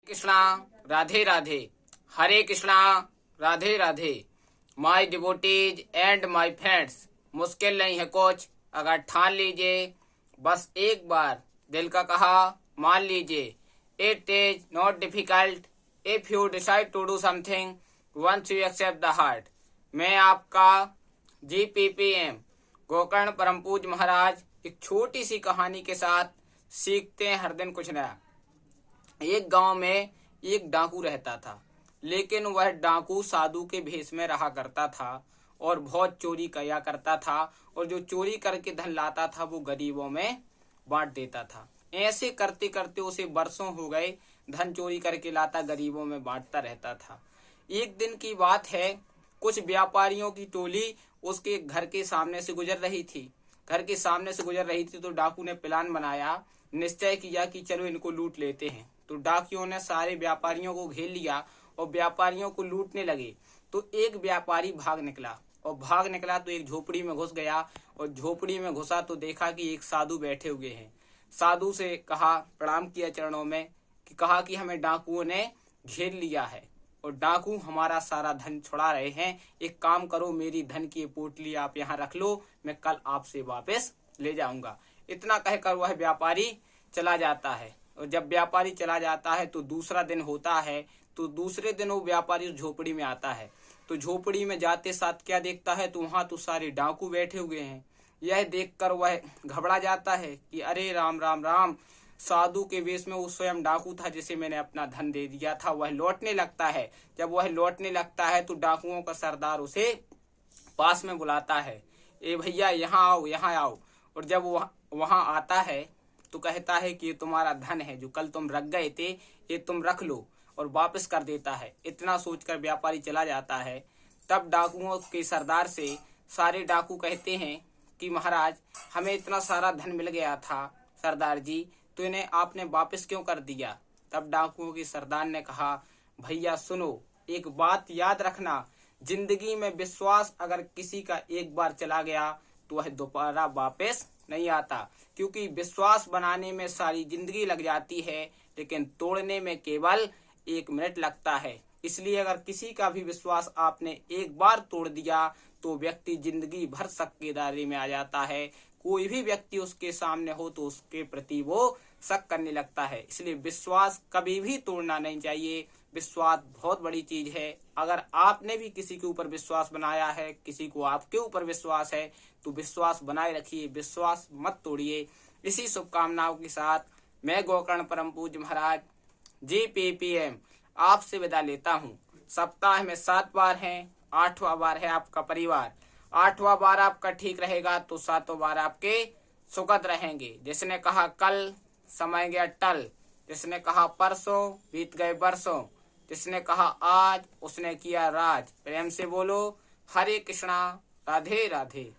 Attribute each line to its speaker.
Speaker 1: Krishna Radhe Radhe. Hare Krishna Radhe Radhe. My devotees and my friends, मुश्किल नहीं है कुछ अगर ठान लीजिए, बस एक बार दिल का कहा मान लीजिए। It is not difficult if you decide to do something once you accept the heart. मैं आपका GPPM गोकर्ण परम पूज महाराज एक छोटी सी कहानी के साथ सीखते हैं हर दिन कुछ नया। एक गांव में एक डाकू रहता था, लेकिन वह डाकू साधु के भेष में रहा करता था और बहुत चोरी किया करता था, और जो चोरी करके धन लाता था वो गरीबों में बांट देता था। ऐसे करते करते उसे वर्षों हो गए, धन चोरी करके लाता गरीबों में बांटता रहता था। एक दिन की बात है, कुछ व्यापारियों की टोली उसके घर के सामने से गुजर रही थी। तो डाकू ने प्लान बनाया, निश्चय किया कि चलो इनको लूट लेते हैं। तो डाकियों ने सारे व्यापारियों को घेर लिया और व्यापारियों को लूटने लगे। तो एक व्यापारी भाग निकला तो एक झोपड़ी में घुस गया, और झोपड़ी में घुसा तो देखा कि एक साधु बैठे हुए हैं। साधु से कहा, प्रणाम किया चरणों में, कि कहा कि हमें डाकुओं ने घेर लिया है और डाकू हमारा सारा धन छुड़ा रहे हैं। एक काम करो, मेरी धन की पोटली आप यहाँ रख लो, मैं कल आपसे वापस ले जाऊंगा। इतना कहकर वह व्यापारी चला जाता है। और जब व्यापारी चला जाता है तो दूसरा दिन होता है। तो दूसरे दिन वो व्यापारी उस झोपड़ी में आता है। तो झोपड़ी में जाते साथ क्या देखता है, तो वहां तो सारे डाकू बैठे हुए हैं। यह देखकर वह घबरा जाता है कि अरे राम राम राम, साधु के वेश में वो स्वयं डाकू था जिसे मैंने अपना धन दे दिया था। वह लौटने लगता है। जब वह लौटने लगता है तो डाकुओं का सरदार उसे पास में बुलाता है, ए भैया यहाँ आओ। और जब वहां आता है तो कहता है कि ये तुम्हारा धन है, जो कल तुम रख गए थे, ये तुम रख लो, और वापस कर देता है। इतना सोचकर व्यापारी चला जाता है। तब डाकुओं के सरदार से सारे डाकू कहते हैं कि महाराज, हमें इतना सारा धन मिल गया था सरदार जी, तो इन्हें आपने वापस क्यों कर दिया। तब डाकुओं के सरदार ने कहा, भैया सुनो, एक बात याद रखना, जिंदगी में विश्वास अगर किसी का एक बार चला गया तो वह दोबारा वापस नहीं आता, क्योंकि विश्वास बनाने में सारी जिंदगी लग जाती है, लेकिन तोड़ने में केवल 1 मिनट लगता है। इसलिए अगर किसी का भी विश्वास आपने एक बार तोड़ दिया तो व्यक्ति जिंदगी भर शक के दायरे में आ जाता है। कोई भी व्यक्ति उसके सामने हो तो उसके प्रति वो शक करने लगता है। इसलिए विश्वास कभी भी तोड़ना नहीं चाहिए। विश्वास बहुत बड़ी चीज है। अगर आपने भी किसी के ऊपर विश्वास बनाया है, किसी को आपके ऊपर विश्वास है, तो विश्वास बनाए रखिए, विश्वास मत तोड़िए। इसी शुभकामनाओं के साथ मैं गोकर्ण परम पूज्य महाराज GPPM आपसे विदा लेता हूँ। सप्ताह में 7 बार हैं, 8वां बार है आपका परिवार। 8वां बार आपका ठीक रहेगा तो 7वां बार आपके सुखद रहेंगे। जिसने कहा कल, समय गया टल। जिसने कहा परसों, बीत गए बरसों। जिसने कहा आज, उसने किया राज। प्रेम से बोलो, हरे कृष्णा राधे राधे।